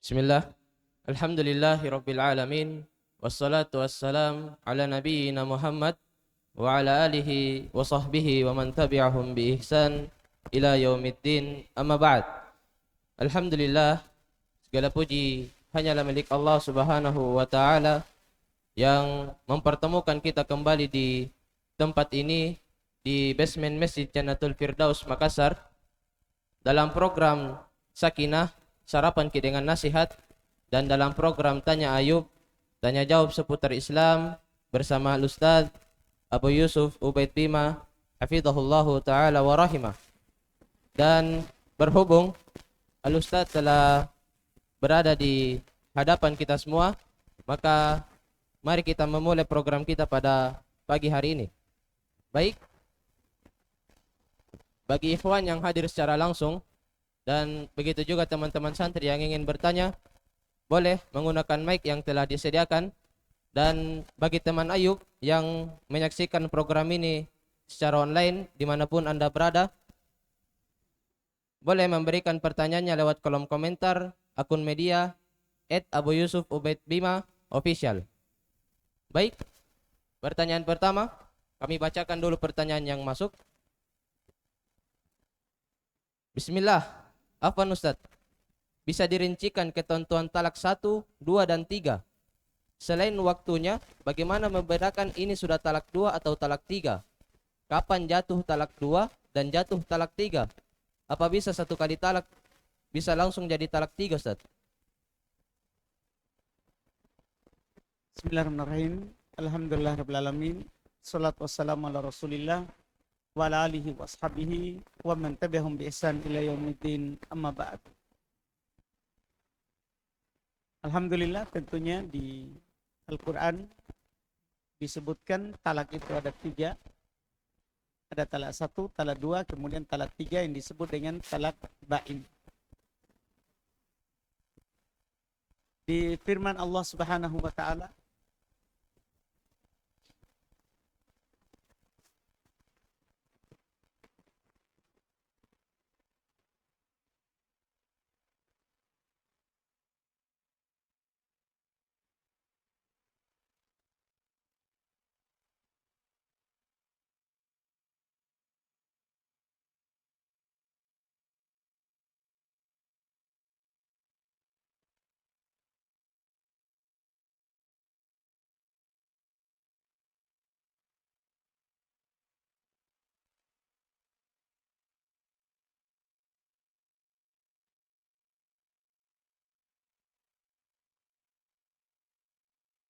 Bismillah. Alhamdulillahi rabbil alamin. Wassalatu wassalam ala nabiyyina Muhammad wa ala alihi wa sahbihi wa man tabi'ahum bi ihsan ila yaumiddin. Amma ba'd. Alhamdulillah, segala puji hanyalah milik Allah Subhanahu wa taala yang mempertemukan kita kembali di tempat ini di basement Masjid Jannatul Firdaus Makassar dalam program Sakinah Sarapan Ki dengan Nasihat, dan dalam program Tanya Ayub, tanya jawab seputar Islam bersama Ustaz Abu Yusuf Ubaid Bima hafizahullahu taala wa rahimah. Dan berhubung Al-Ustaz telah berada di hadapan kita semua, maka mari kita memulai program kita pada pagi hari ini. Baik, bagi ikhwan yang hadir secara langsung dan begitu juga teman-teman santri yang ingin bertanya, boleh menggunakan mic yang telah disediakan. Dan bagi teman Ayub yang menyaksikan program ini secara online dimanapun Anda berada, boleh memberikan pertanyaannya lewat kolom komentar akun media @AbuYusufUbaidBima official. Baik, pertanyaan pertama, kami bacakan dulu pertanyaan yang masuk. Bismillah. Afwan Ustaz, bisa dirincikan ketentuan talak 1, 2, dan 3. Selain waktunya, bagaimana membedakan ini sudah talak 2 atau talak 3? Kapan jatuh talak 2 dan jatuh talak 3? Apa bisa satu kali talak bisa langsung jadi talak 3, Ustaz? Bismillahirrahmanirrahim. Alhamdulillahirrahmanirrahim. Salatu wassalamu ala rasulillah wa ala alihi wa ashabihi wa man tabi'ahum bi ihsan ila yaumiddin, amma ba'd. Alhamdulillah, tentunya di Al-Quran disebutkan talak itu ada 3. Ada talak 1, talak 2, kemudian talak 3 yang disebut dengan talak ba'in. Di firman Allah Subhanahu wa taala,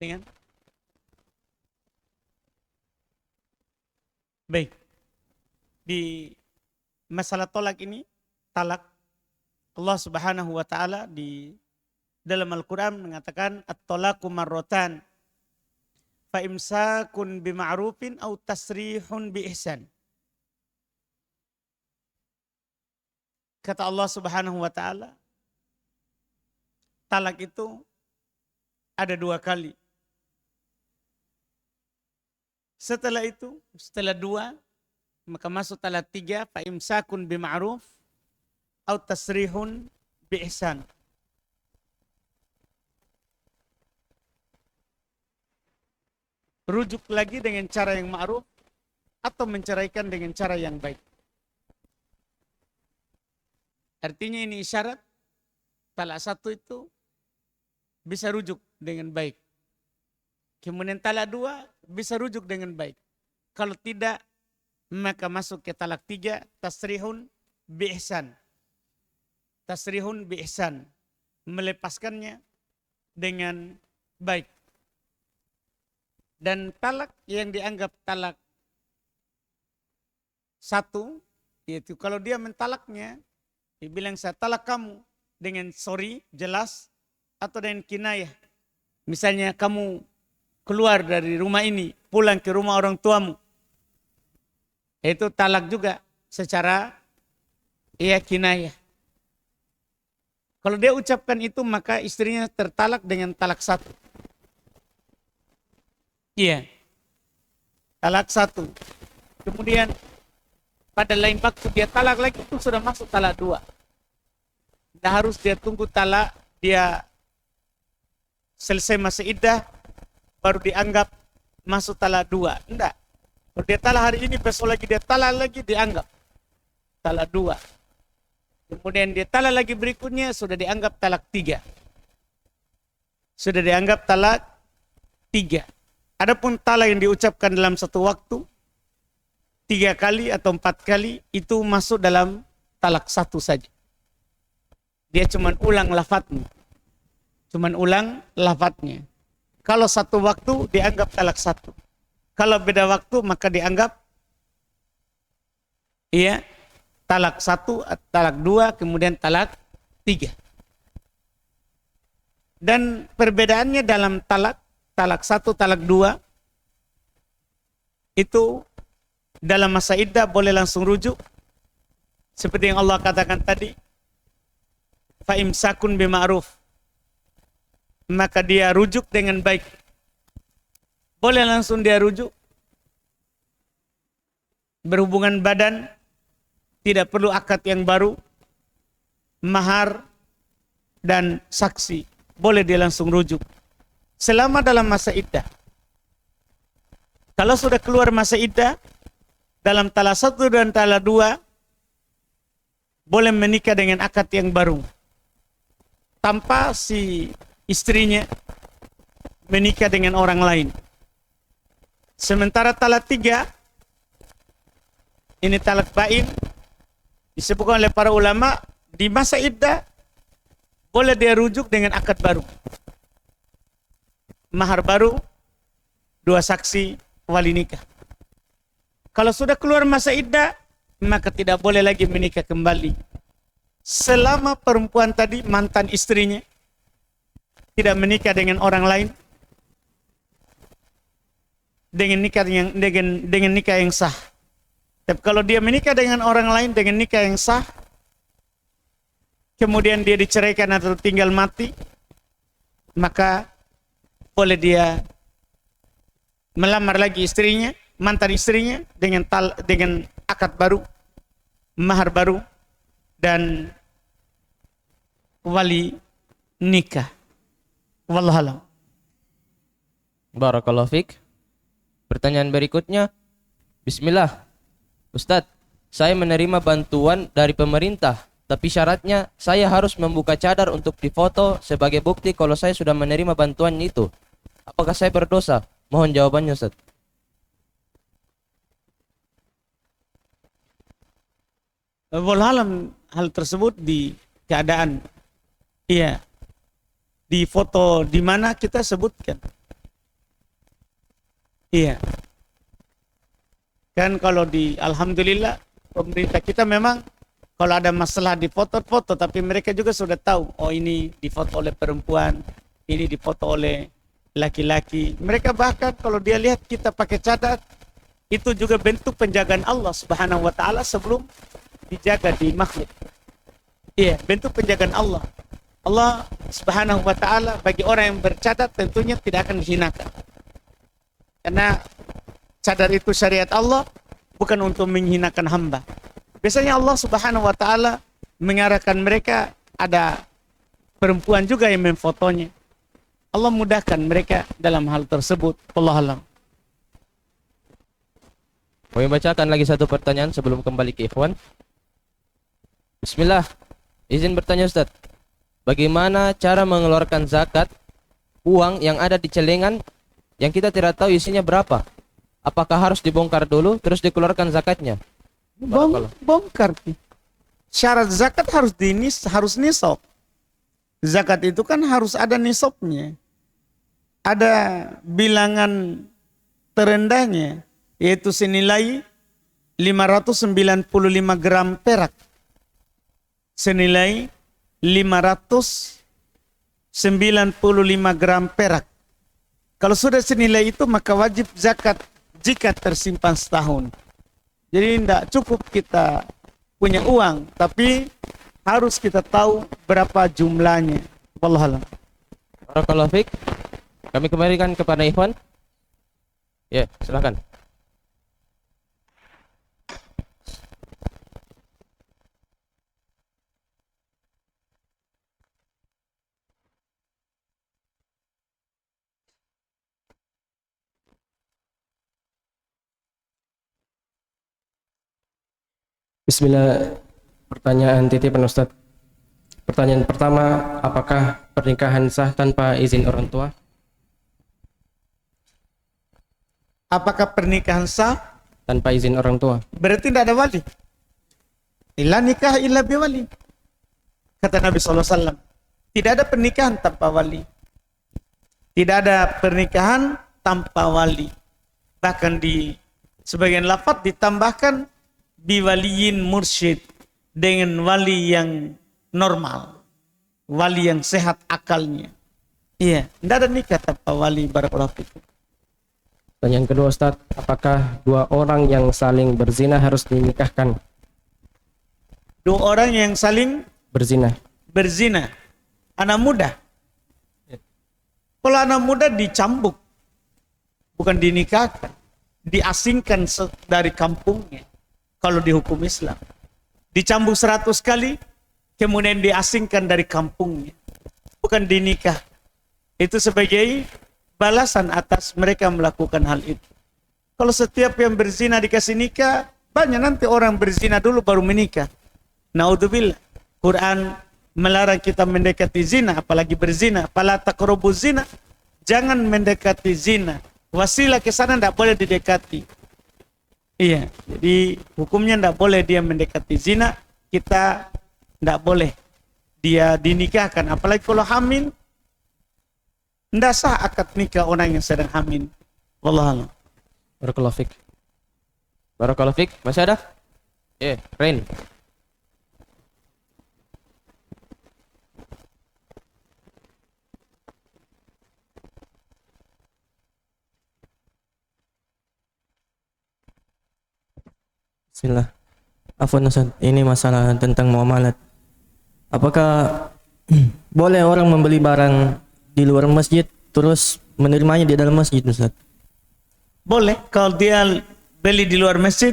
dengan baik, di masalah tolak ini, talak, Allah Subhanahu wa taala di dalam Al-Qur'an mengatakan at-talaqu marratan fa imsakun bima'rufin aw tasrihun bi ihsan. Kata Allah Subhanahu wa taala, talak itu ada 2 kali. Setelah itu, setelah 2, maka masuk talak 3, fa imsakun bima'ruf atau tasrihun bi ihsan. Rujuk lagi dengan cara yang ma'ruf atau menceraikan dengan cara yang baik. Artinya ini isyarat talak 1 itu bisa rujuk dengan baik. Kemudian talak 2 bisa rujuk dengan baik. Kalau tidak, maka masuk ke talak 3, tasrihun bi ihsan. Tasrihun bi ihsan, melepaskannya dengan baik. Dan talak yang dianggap talak 1, yaitu kalau dia mentalaknya, dibilang saya talak kamu dengan sorry, jelas, atau dengan kinayah. Misalnya kamu keluar dari rumah ini, pulang ke rumah orang tuamu. Itu talak juga secara kinayah. Kalau dia ucapkan itu, maka istrinya tertalak dengan talak 1. Iya. Talak 1. Kemudian pada lain waktu dia talak lagi, itu sudah masuk talak 2. Tidak harus dia tunggu talak dia selesai masa iddah baru dianggap masuk talak dua. Enggak. Kalau dia talak hari ini, besok lagi dia talak lagi, dianggap talak dua. Kemudian dia talak lagi berikutnya, sudah dianggap talak tiga. Sudah dianggap talak tiga. Adapun talak yang diucapkan dalam satu waktu, 3 kali atau 4 kali, itu masuk dalam talak satu saja. Dia cuma ulang lafadznya. Cuman ulang lafadznya. Kalau satu waktu dianggap talak satu. Kalau beda waktu maka dianggap talak satu, talak dua, kemudian talak tiga. Dan perbedaannya dalam talak satu, talak dua, itu dalam masa iddah boleh langsung rujuk. Seperti yang Allah katakan tadi, fa imsakun bima'ruf, maka dia rujuk dengan baik. Boleh langsung dia rujuk. Berhubungan badan, tidak perlu akad yang baru, mahar dan saksi. Boleh dia langsung rujuk. Selama dalam masa iddah. Kalau sudah keluar masa iddah, dalam talak satu dan talak dua, boleh menikah dengan akad yang baru. Tanpa si istrinya menikah dengan orang lain. Sementara talak tiga, ini talak bain, disebutkan oleh para ulama, di masa iddah, boleh dia rujuk dengan akad baru. Mahar baru, 2 saksi, wali nikah. Kalau sudah keluar masa iddah, maka tidak boleh lagi menikah kembali. Selama perempuan tadi, mantan istrinya, tidak menikah dengan orang lain, dengan nikah yang sah. Tapi kalau dia menikah dengan orang lain dengan nikah yang sah, kemudian dia diceraikan atau tinggal mati, maka boleh dia melamar lagi istrinya, mantan istrinya, dengan akad baru, mahar baru, dan wali nikah. Wallahualam. Barakallahu fiik. Pertanyaan berikutnya. Bismillah. Ustadz, saya menerima bantuan dari pemerintah, tapi syaratnya saya harus membuka cadar untuk difoto sebagai bukti kalau saya sudah menerima bantuan itu. Apakah saya berdosa? Mohon jawabannya, Ustadz. Wallahualam, hal tersebut di keadaan di foto di mana kita sebutkan. Iya. Kan kalau alhamdulillah pemerintah kita memang kalau ada masalah di foto-foto, tapi mereka juga sudah tahu, oh ini difoto oleh perempuan, ini difoto oleh laki-laki. Mereka bahkan kalau dia lihat kita pakai cadar, itu juga bentuk penjagaan Allah Subhanahu wa taala sebelum dijaga di makhluk. Iya, bentuk penjagaan Allah. Allah Subhanahu wa taala bagi orang yang bercadar tentunya tidak akan dihinakan. Karena cadar itu syariat Allah, bukan untuk menghinakan hamba. Biasanya Allah Subhanahu wa taala mengarahkan mereka, ada perempuan juga yang memfotonya. Allah mudahkan mereka dalam hal tersebut. Wallahu a'lam. Kami bacakan lagi satu pertanyaan sebelum kembali ke ikhwan. Bismillah. Izin bertanya, Ustaz. Bagaimana cara mengeluarkan zakat uang yang ada di celengan yang kita tidak tahu isinya berapa? Apakah harus dibongkar dulu terus dikeluarkan zakatnya? Bongkar. Syarat zakat harus nisab. Zakat itu kan harus ada nisabnya. Ada bilangan terendahnya, yaitu senilai 595 gram perak. Senilai 595 gram perak. Kalau sudah senilai itu maka wajib zakat jika tersimpan setahun. Jadi tidak cukup kita punya uang, tapi harus kita tahu berapa jumlahnya. Wallahu a'lam. Barakallahu fiik. Kami kembalikan kepada ikhwan. Ya, silakan. Bismillah, pertanyaan titipan Ustaz. Pertanyaan pertama, apakah pernikahan sah tanpa izin orang tua? Apakah pernikahan sah? Tanpa izin orang tua. Berarti tidak ada wali. Illa nikah illa biwali. Kata Nabi SAW. Tidak ada pernikahan tanpa wali. Tidak ada pernikahan tanpa wali. Bahkan di sebagian lafaz ditambahkan biwaliyin mursyid, dengan wali yang normal, wali yang sehat akalnya. Iya, tidak ada nikah tanpa wali. Barakallahu fikum. Pertanyaan kedua Ustaz, apakah dua orang yang saling berzina harus dinikahkan? Dua orang yang saling Berzina. berzina, anak muda. Kalau anak muda dicambuk, bukan dinikahkan, diasingkan dari kampungnya. Kalau di hukum Islam, dicambuk 100 kali, kemudian diasingkan dari kampungnya, bukan dinikah. Itu sebagai balasan atas mereka melakukan hal itu. Kalau setiap yang berzina dikasih nikah, banyak nanti orang berzina dulu baru menikah. Naudzubillah. Quran melarang kita mendekati zina, apalagi berzina. Fala taqrabuz zina. Jangan mendekati zina. Wasilah ke sana tidak boleh didekati. Iya, jadi hukumnya tidak boleh dia mendekati zina. Kita tidak boleh dia dinikahkan. Apalagi kalau hamil, tidak sah akad nikah orang yang sedang hamil. Wallahualam. Barakallahu fik. Barakallahu fik. Masih ada? Rain. Bismillah. Afwan Ustaz, ini masalah tentang muamalat. Apakah boleh orang membeli barang di luar masjid terus menerimanya di dalam masjid Ustaz? Boleh kalau dia beli di luar masjid,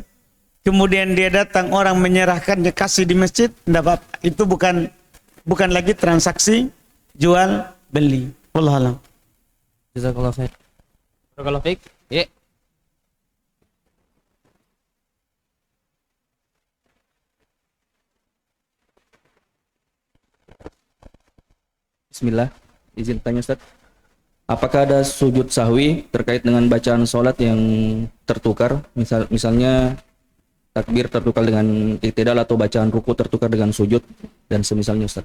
kemudian dia datang orang menyerahkan dia kasih di masjid, tidak apa-apa. Itu bukan lagi transaksi jual beli. Wallahualam. Jazakallah khair. Barakallahu fik. Ya. Bismillah, izin tanya Ustaz. Apakah ada sujud sahwi terkait dengan bacaan sholat yang tertukar? Misalnya takbir tertukar dengan i'tidal atau bacaan ruku tertukar dengan sujud dan semisalnya Ustaz.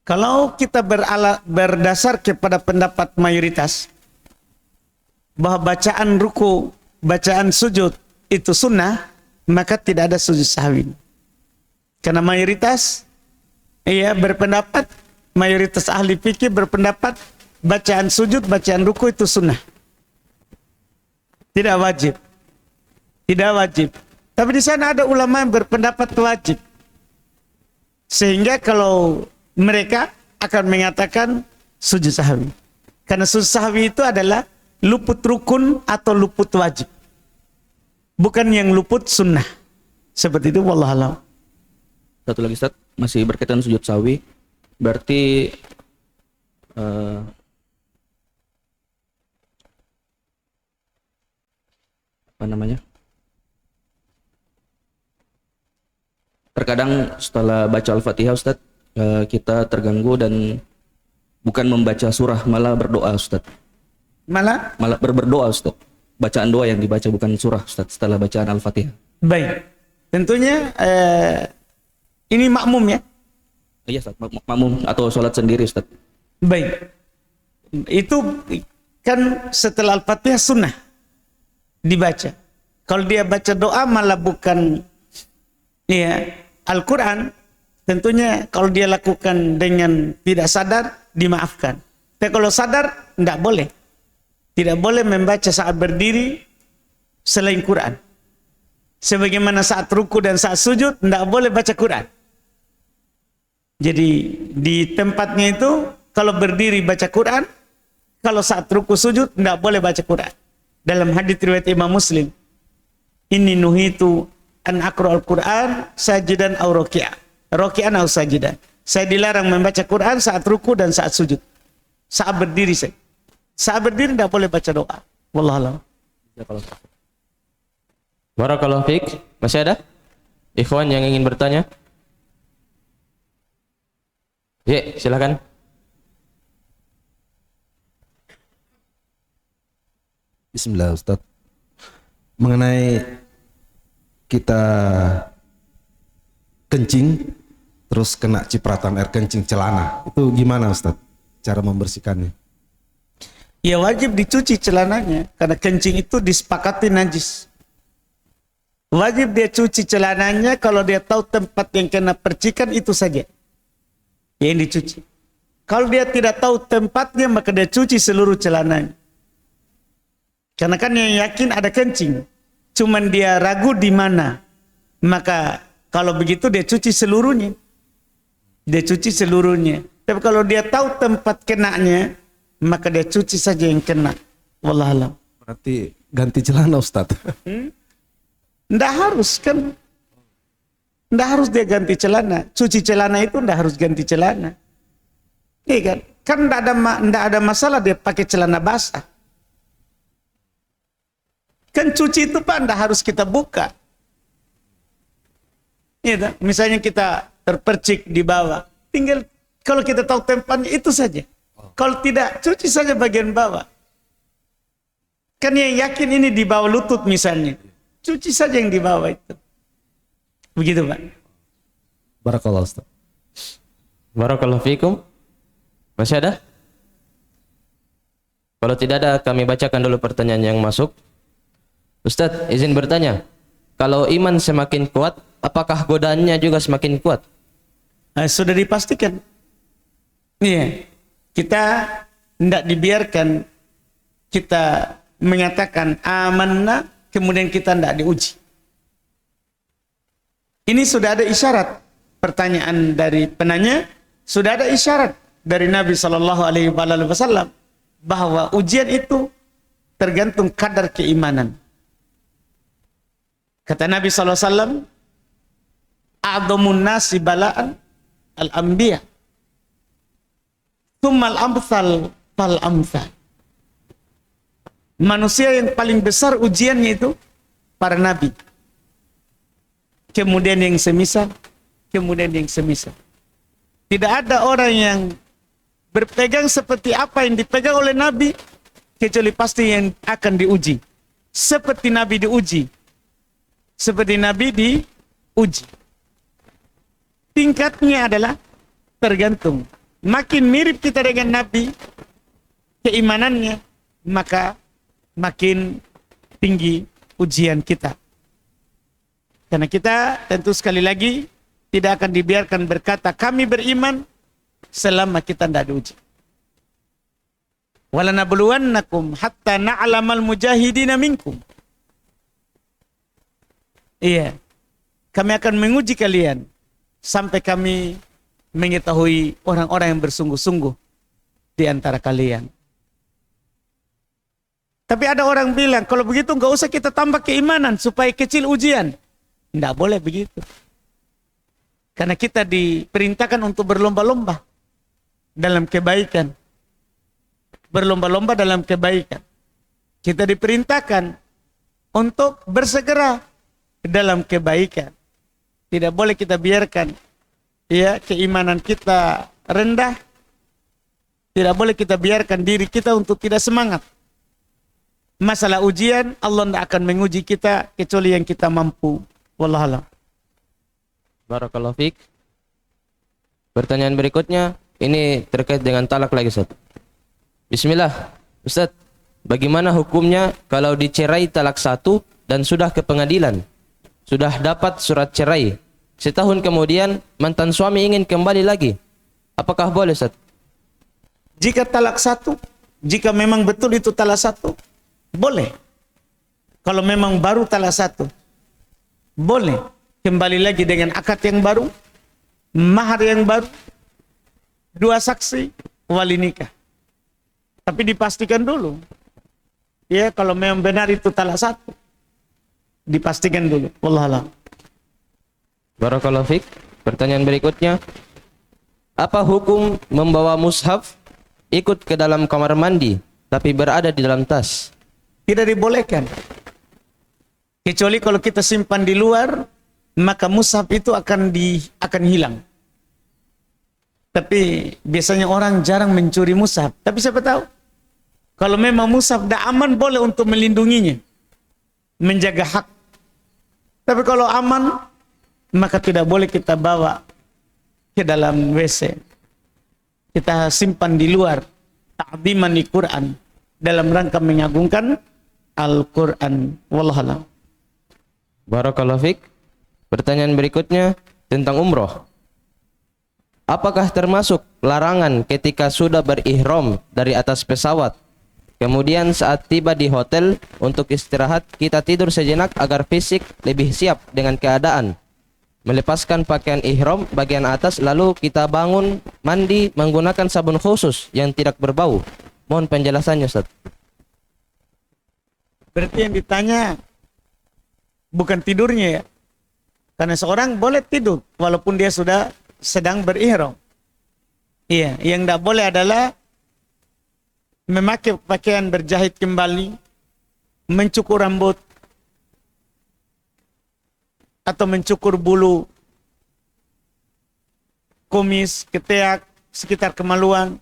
Kalau kita berdasar kepada pendapat mayoritas bahwa bacaan ruku, bacaan sujud itu sunnah, maka tidak ada sujud sahwi. Karena mayoritas berpendapat, mayoritas ahli fikih berpendapat bacaan sujud, bacaan ruku itu sunnah. Tidak wajib. Tidak wajib. Tapi di sana ada ulama yang berpendapat wajib. Sehingga kalau mereka akan mengatakan sujud sahwi. Karena sujud sahwi itu adalah luput rukun atau luput wajib. Bukan yang luput sunnah. Seperti itu, wallahualam. Satu lagi Ustaz, masih berkaitan sujud sahwi. Berarti apa namanya? Terkadang setelah baca Al-Fatihah Ustaz, kita terganggu dan bukan membaca surah, malah berdoa Ustaz. Malah Berdoa Ustaz. Bacaan doa yang dibaca bukan surah Ustaz setelah bacaan Al-Fatihah. baik. Tentunya ini makmum ya. Iya Ustaz, makmum atau sholat sendiri Ustaz. Baik. Itu kan setelah Al-Fatihah sunnah dibaca. Kalau dia baca doa malah bukan Al-Quran, tentunya kalau dia lakukan dengan tidak sadar dimaafkan. Tapi kalau sadar tidak boleh. Tidak boleh membaca saat berdiri selain Quran. Sebagaimana saat ruku dan saat sujud tidak boleh baca Quran. Jadi di tempatnya itu kalau berdiri baca Quran, kalau saat ruku sujud tidak boleh baca Quran. Dalam hadits riwayat Imam Muslim, inni nuhitu an aqra'al Quran sajidan aw raki'an. Raki'an aw sajidan. Saya dilarang membaca Quran saat ruku dan saat sujud. Saat berdiri saya. Saat berdiri tidak boleh baca doa. Wallahualam. Barakallahu fik. Masih ada? Ikhwan yang ingin bertanya? Ya, silakan. Bismillah Ustaz. Mengenai kita kencing terus kena cipratan air kencing celana, itu gimana Ustaz cara membersihkannya? Ya wajib dicuci celananya karena kencing itu disepakati najis. Wajib dia cuci celananya kalau dia tahu tempat yang kena percikan itu saja yang dicuci. Kalau dia tidak tahu tempatnya maka dia cuci seluruh celananya. Karena kan yang yakin ada kencing, cuman dia ragu di mana. Maka kalau begitu dia cuci seluruhnya. Dia cuci seluruhnya. Tapi kalau dia tahu tempat kenanya, maka dia cuci saja yang kena. Wallahualam. Berarti ganti celana Ustaz. Nggak harus kan. Nggak harus dia ganti celana. Cuci celana itu nggak harus ganti celana. Iya kan? Kan nggak ada masalah dia pakai celana basah. Kan cuci itu Pak nggak harus kita buka. Iya kan? Misalnya kita terpercik di bawah. Tinggal kalau kita tahu tempatnya itu saja. Kalau tidak, cuci saja bagian bawah. Kan yang yakin ini di bawah lutut misalnya. Cuci saja yang di bawah itu. Begitu Pak. Barakallah Ustaz. Barakallahu fikum. Masih ada? Kalau tidak ada, kami bacakan dulu pertanyaan yang masuk. Ustadz, izin bertanya. Kalau iman semakin kuat, apakah godaannya juga semakin kuat? Sudah dipastikan. Iya. Kita tidak dibiarkan kita mengatakan amanna, kemudian kita tidak diuji. Ini sudah ada isyarat. Pertanyaan dari penanya, sudah ada isyarat dari Nabi SAW bahwa ujian itu tergantung kadar keimanan. Kata Nabi SAW, a'dhamun nasi bala'an al-anbiya, thummal amthal fal amthal. Manusia yang paling besar ujiannya itu para nabi. Kemudian yang semisal, kemudian yang semisal. Tidak ada orang yang berpegang seperti apa yang dipegang oleh nabi, kecuali pasti yang akan diuji. Seperti nabi diuji. Seperti nabi diuji. Tingkatnya adalah tergantung. Makin mirip kita dengan nabi, keimanannya, maka makin tinggi ujian kita. Karena kita tentu sekali lagi tidak akan dibiarkan berkata kami beriman selama kita tidak diuji. Walanabluwannakum hatta na'lamal mujahidina minkum. Iya. Kami akan menguji kalian sampai kami mengetahui orang-orang yang bersungguh-sungguh di antara kalian. Tapi ada orang bilang, kalau begitu nggak usah kita tambah keimanan supaya kecil ujian. Nggak boleh begitu. Karena kita diperintahkan untuk berlomba-lomba dalam kebaikan. Berlomba-lomba dalam kebaikan. Kita diperintahkan untuk bersegera dalam kebaikan. Tidak boleh kita biarkan ya keimanan kita rendah. Tidak boleh kita biarkan diri kita untuk tidak semangat. Masalah ujian, Allah tidak akan menguji kita kecuali yang kita mampu. Wallahualam. Barakallahu fiik. Pertanyaan berikutnya, ini terkait dengan talak lagi, Ustaz. Bismillah. Ustaz, bagaimana hukumnya kalau dicerai talak satu dan sudah ke pengadilan? Sudah dapat surat cerai. Setahun kemudian mantan suami ingin kembali lagi. Apakah boleh, Ustaz? Jika talak satu, jika memang betul itu talak satu, boleh. Kalau memang baru talak satu, boleh. Kembali lagi dengan akad yang baru, mahar yang baru, 2 saksi, wali nikah. Tapi dipastikan dulu. Ya, kalau memang benar itu talak satu, dipastikan dulu. Wallahualam. Barakallahu fiik. Pertanyaan berikutnya, apa hukum membawa mushaf ikut ke dalam kamar mandi tapi berada di dalam tas? Tidak dibolehkan. Kecuali kalau kita simpan di luar, maka mushaf itu akan hilang. Tapi biasanya orang jarang mencuri mushaf. Tapi siapa tahu, kalau memang mushaf dah aman, boleh untuk melindunginya, menjaga hak. Tapi kalau aman, maka tidak boleh kita bawa ke dalam WC. Kita simpan di luar, ta'ziman di Quran, dalam rangka mengagungkan Al-Quran. Wallahualam. Barakallahu fik. Pertanyaan berikutnya tentang umroh. Apakah termasuk larangan ketika sudah berihram dari atas pesawat, kemudian saat tiba di hotel untuk istirahat, kita tidur sejenak agar fisik lebih siap dengan keadaan, melepaskan pakaian ihram bagian atas, lalu kita bangun mandi menggunakan sabun khusus yang tidak berbau? Mohon penjelasannya, Ustaz. Berarti yang ditanya bukan tidurnya ya. Karena seorang boleh tidur walaupun dia sudah sedang berihram. Iya, yang tidak boleh adalah memakai pakaian berjahit kembali, mencukur rambut, atau mencukur bulu kumis, ketiak, sekitar kemaluan,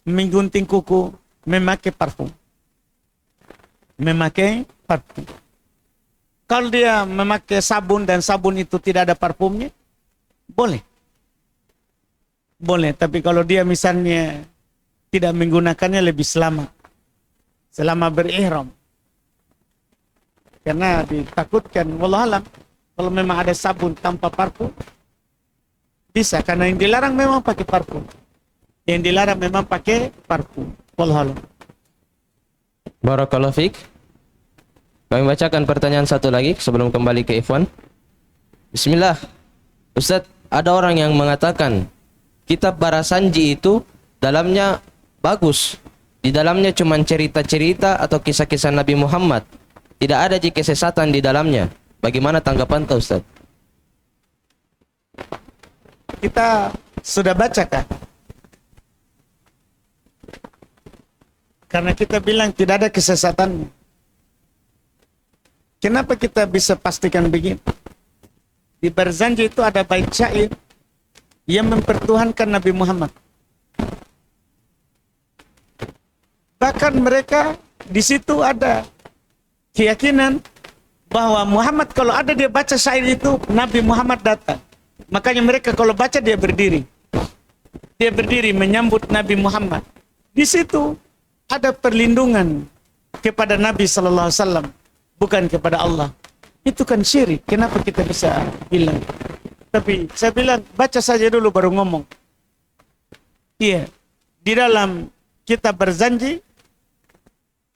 menggunting kuku, memakai parfum. Memakai parfum. Kalau dia memakai sabun dan sabun itu tidak ada parfumnya, boleh. Boleh, tapi kalau dia misalnya tidak menggunakannya lebih selama berihram. Karena ditakutkan, wallahualam, kalau memang ada sabun tanpa parfum, bisa. Karena yang dilarang memang pakai parfum. Yang dilarang memang pakai parfum. Wallahualam. Barakallahu fik. Kami bacakan pertanyaan satu lagi sebelum kembali ke Ikhwan. Bismillah. Ustaz, ada orang yang mengatakan kitab Barasanji itu dalamnya bagus. Di dalamnya cuma cerita-cerita atau kisah-kisah Nabi Muhammad. Tidak ada kesesatan di dalamnya. Bagaimana tanggapan Anda, Ustaz? Kita sudah baca kan? Karena kita bilang tidak ada kesesatan. Kenapa kita bisa pastikan begini? Di Barzanji itu ada bait syair yang mempertuhankan Nabi Muhammad. Bahkan mereka di situ ada keyakinan bahwa Muhammad kalau ada dia baca syair itu, Nabi Muhammad datang. Makanya mereka kalau baca dia berdiri. Dia berdiri menyambut Nabi Muhammad. Di situ ada perlindungan kepada Nabi sallallahu alaihi wasallam, bukan kepada Allah. Itu kan syirik. Kenapa kita bisa bilang? Tapi saya bilang baca saja dulu baru ngomong. Iya, di dalam kitab Barzanji,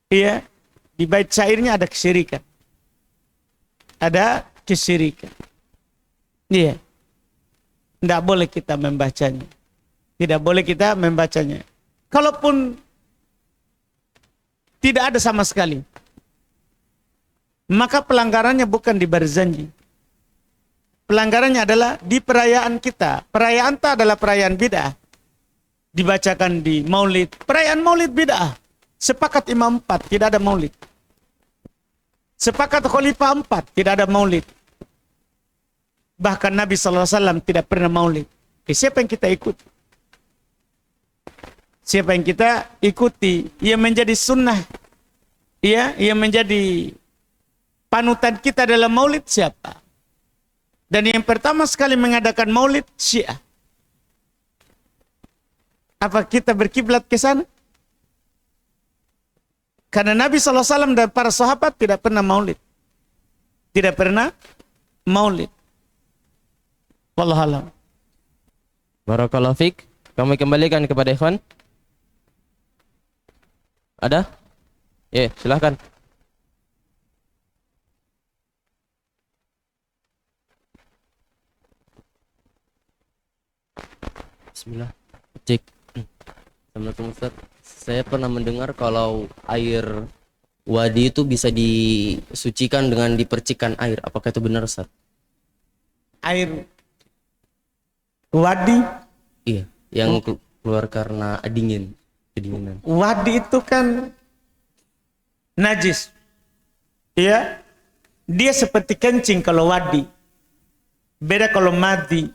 iya, di bait syairnya ada kesyirikan. Ada kesyirikan. Iya. Tidak boleh kita membacanya. Tidak boleh kita membacanya. Kalaupun tidak ada sama sekali, maka pelanggarannya bukan di Barzanji. Pelanggarannya adalah di perayaan kita. Perayaan itu adalah perayaan bid'ah. Dibacakan di maulid. Perayaan maulid bid'ah. Sepakat Imam 4, tidak ada maulid. Sepakat Khalifah 4, tidak ada maulid. Bahkan Nabi SAW tidak pernah maulid. Siapa yang kita ikuti? Siapa yang kita ikuti? Yang menjadi sunnah. Ya, yang menjadi panutan kita dalam maulid siapa? Dan yang pertama sekali mengadakan maulid Syiah. Apa kita berkiblat ke sana? Karena Nabi SAW dan para sahabat tidak pernah maulid. Tidak pernah maulid. Wallahualam. Barakallahu fik. Kami kembalikan kepada Ikhwan. Ada? Ya, silahkan. Bismillah. Cek. Assalamualaikum Ustaz. Saya pernah mendengar kalau air wadi itu bisa disucikan dengan dipercikan air. Apakah itu benar, Ustaz? Air wadi. Iya, yang keluar karena dingin, kedinginan. Wadi itu kan najis. Ya. Dia seperti kencing kalau wadi. Beda kalau madi.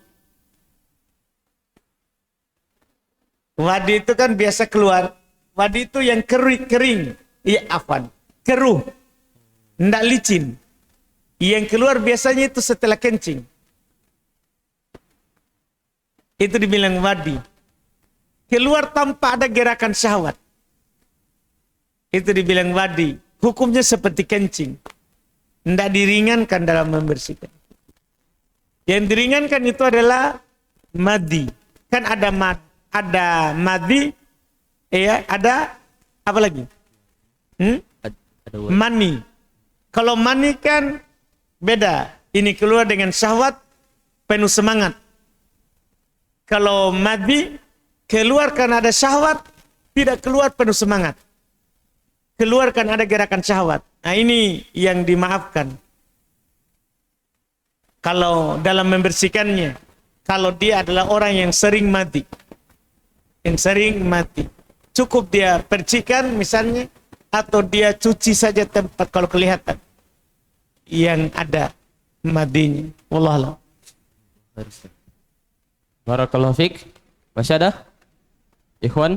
Wadi itu kan biasa keluar. Wadi itu yang kering. Iya, afan. Keruh. Nggak licin. Yang keluar biasanya itu setelah kencing. Itu dibilang wadi. Keluar tanpa ada gerakan syahwat. Itu dibilang wadi. Hukumnya seperti kencing. Nggak diringankan dalam membersihkan. Yang diringankan itu adalah madi. Kan ada madi, ya, ada apa lagi? Ada wadi. Mani. Kalau mani kan beda. Ini keluar dengan syahwat, penuh semangat. Kalau madi keluar karena ada syahwat, tidak keluar penuh semangat. Keluar karena ada gerakan syahwat. Nah, ini yang dimaafkan. Kalau dalam membersihkannya, kalau dia adalah orang yang sering mati, cukup dia percikan misalnya, atau dia cuci saja tempat kalau kelihatan yang ada madinya. Wallahualam. Barakallahu fiik. Masih ada? Ikhwan?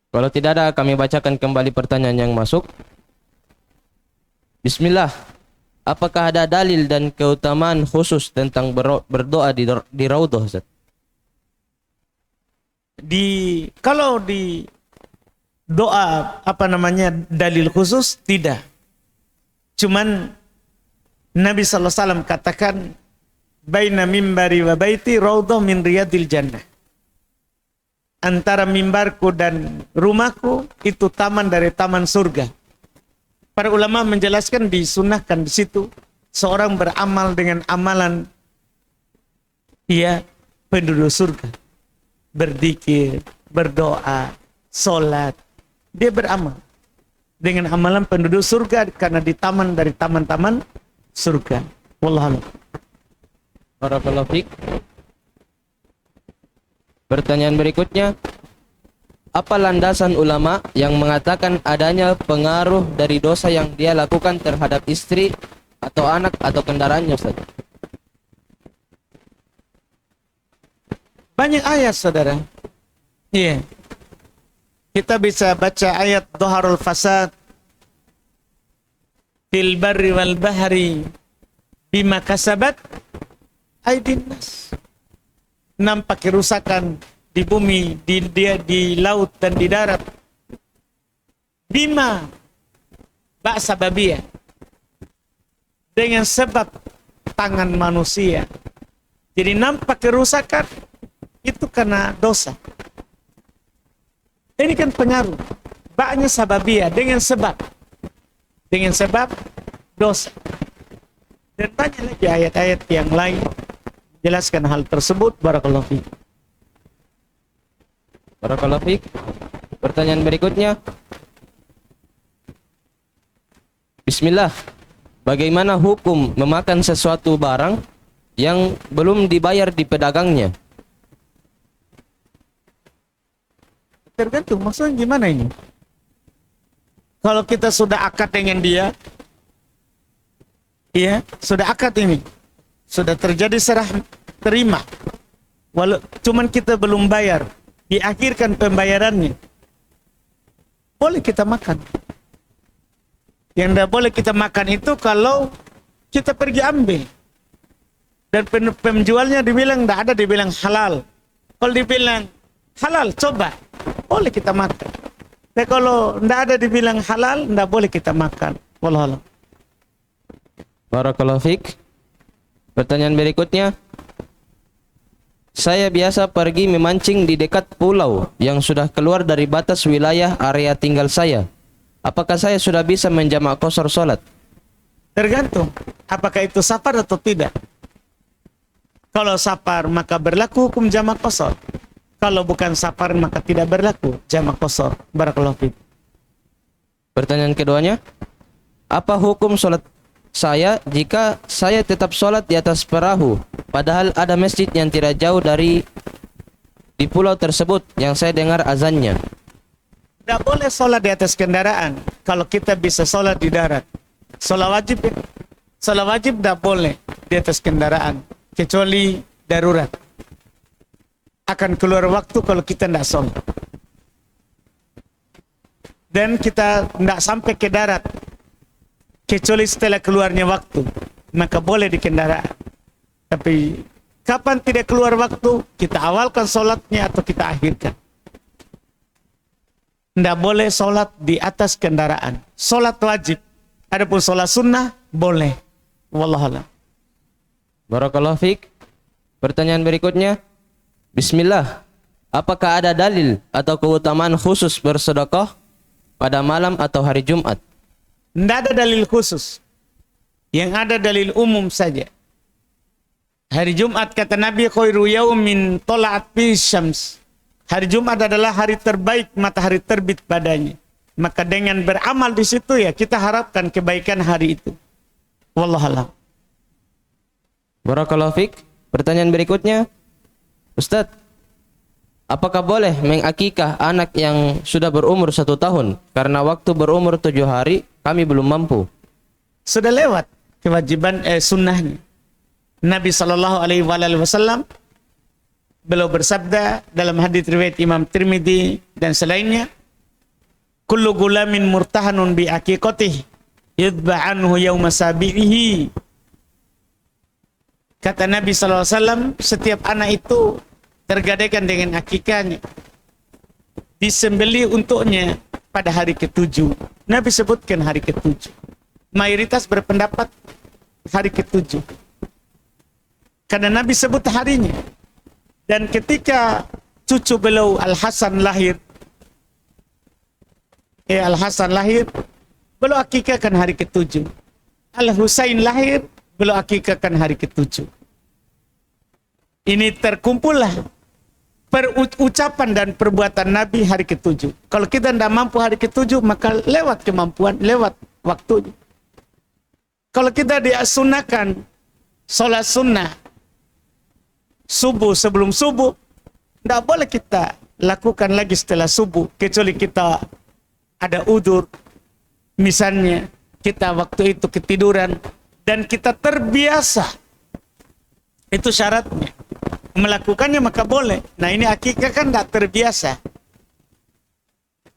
Kalau tidak ada, kami bacakan kembali pertanyaan yang masuk. Bismillah. Apakah ada dalil dan keutamaan khusus tentang berdoa di raudhah, Ustaz? Kalau di doa dalil khusus tidak. Cuman Nabi sallallahu alaihi wasallam katakan baina mimbari wa baiti raudhah min riyadil jannah. Antara mimbarku dan rumahku itu taman dari taman surga. Para ulama menjelaskan disunahkan di situ seorang beramal dengan amalan penduduk surga. Berzikir, berdoa, sholat. Dia beramal dengan amalan penduduk surga karena di taman dari taman-taman surga. Wallahualam. Barakallahu fiik. Pertanyaan berikutnya, apa landasan ulama yang mengatakan adanya pengaruh dari dosa yang dia lakukan terhadap istri atau anak atau kendaraannya, Ustaz? Banyak ayat, saudara. Iya. Kita bisa baca ayat Dhaharul fasad fil barri wal bahri bima kasabat aydin nas. Nampak kerusakan di bumi, di laut dan di darat. Bima ba'sababiyah. Dengan sebab tangan manusia. Jadi nampak kerusakan itu karena dosa. Ini kan pengaruh. Ba'nya sababiyah, dengan sebab. Dengan sebab dosa. Dan banyak lagi ayat-ayat yang lain jelaskan hal tersebut. Barakallahu fiik. Barakallahu fiik. Pertanyaan berikutnya. Bismillah. Bagaimana hukum memakan sesuatu barang yang belum dibayar di pedagangnya? Tergantung, maksudnya gimana ini? Kalau kita sudah akad dengan dia, sudah akad ini, sudah terjadi serah terima, cuman kita belum bayar, diakhirkan pembayarannya, boleh kita makan. Yang tidak boleh kita makan itu kalau kita pergi ambil dan penjualnya dibilang tidak ada, dibilang halal. Kalau dibilang halal, coba, boleh kita makan. Tapi kalau tidak ada dibilang halal, tidak boleh kita makan. Wallahualam. Barakallahu fiik. Pertanyaan berikutnya. Saya biasa pergi memancing di dekat pulau yang sudah keluar dari batas wilayah area tinggal saya. Apakah saya sudah bisa menjamak qashar salat? Tergantung apakah itu safar atau tidak. Kalau safar maka berlaku hukum jamak qashar. Kalau bukan safar maka tidak berlaku jamak qashar. Barakallahu fiik. Pertanyaan keduanya, apa hukum salat saya jika saya tetap sholat di atas perahu padahal ada masjid yang tidak jauh di pulau tersebut yang saya dengar azannya? Tidak boleh sholat di atas kendaraan kalau kita bisa sholat di darat. Sholat wajib tidak boleh. di atas kendaraan, kecuali darurat. Akan keluar waktu kalau kita tidak sholat. Dan kita tidak sampai ke darat, kecuali setelah keluarnya waktu, maka boleh di kendaraan. Tapi kapan tidak keluar waktu, kita awalkan sholatnya atau kita akhirkan. Tidak boleh sholat di atas kendaraan. Sholat wajib. Adapun sholat sunnah, boleh. Wallahualam. Barakallahu fiik. Pertanyaan berikutnya. Bismillah. Apakah ada dalil atau keutamaan khusus bersedekah pada malam atau hari Jumat? Tidak ada dalil khusus. Yang ada dalil umum saja. Hari Jumat kata Nabi khairu yaumin tola'at fi syams. Hari Jumat adalah hari terbaik matahari terbit padanya. Maka dengan beramal di situ ya kita harapkan kebaikan hari itu. Wallahualam. Barakallahu fiik. Pertanyaan berikutnya. Ustadz, apakah boleh mengakikah anak yang sudah berumur 1 tahun? Karena waktu berumur 7 hari kami belum mampu. Sudah lewat kewajiban sunnahnya. Nabi SAW beliau bersabda dalam hadits riwayat Imam Tirmidzi dan selainnya, kullu gulamin murtahanun bi aqiqatihi yudba anhu yauma sabihi. Kata Nabi SAW, setiap anak itu tergadaikan dengan akikahnya, disembeli untuknya pada hari ke-7. Nabi sebutkan hari ke-7. Mayoritas berpendapat hari ke-7. Karena Nabi sebut harinya. Dan ketika cucu beliau Al-Hasan lahir, beliau akikahkan hari ke-7. Al-Husain lahir, beliau akikahkan hari ke-7. Ini terkumpullah perucapan dan perbuatan Nabi hari ke-7. Kalau kita tidak mampu hari ke-7, maka lewat kemampuan, lewat waktunya. Kalau kita disunahkan sholat sunnah subuh sebelum subuh, tidak boleh kita lakukan lagi setelah subuh, kecuali kita ada udzur. Misalnya kita waktu itu ketiduran dan kita terbiasa, itu syaratnya. Melakukannya maka boleh. Nah ini akikah kan tidak terbiasa.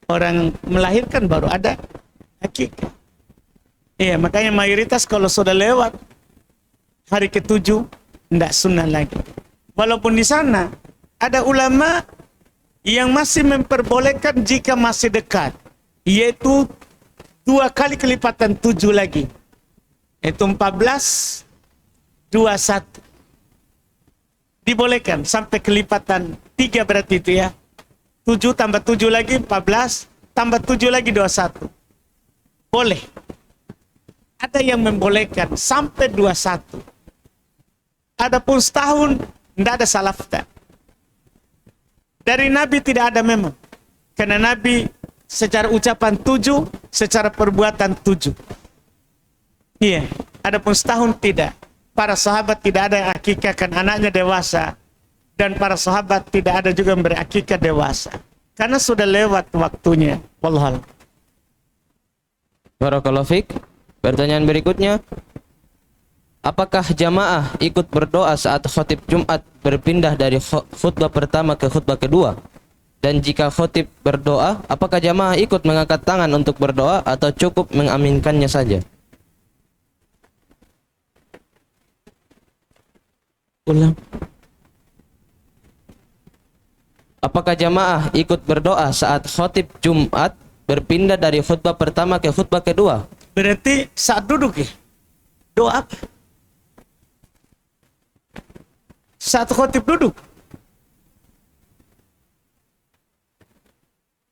Orang melahirkan baru ada akikah. Iya, makanya mayoritas kalau sudah lewat hari ke-7 tidak sunnah lagi. Walaupun di sana ada ulama yang masih memperbolehkan jika masih dekat, yaitu 2 kali kelipatan 7 lagi, yaitu 14, 21. Dibolehkan sampai kelipatan 3 berarti itu ya. 7 tambah 7 lagi 14, tambah 7 lagi 21. Boleh. Ada yang membolehkan sampai 21. Adapun setahun tidak ada salafta. Dari Nabi tidak ada memang. Karena Nabi secara ucapan 7, secara perbuatan 7. Iya. Adapun setahun tidak. Para sahabat tidak ada yang akikahkan anaknya dewasa. Dan para sahabat tidak ada juga yang berakikah dewasa. Karena sudah lewat waktunya. Wallahualam. Barakallahu fiik. Pertanyaan berikutnya. Apakah jamaah ikut berdoa saat khotib Jumat berpindah dari khutbah pertama ke khutbah kedua? Dan jika khotib berdoa, apakah jamaah ikut mengangkat tangan untuk berdoa atau cukup mengaminkannya saja? Ulang. Apakah jamaah ikut berdoa saat khotib Jumat berpindah dari khutbah pertama ke khutbah kedua? Berarti saat duduk ya? Doa apa? Saat khotib duduk.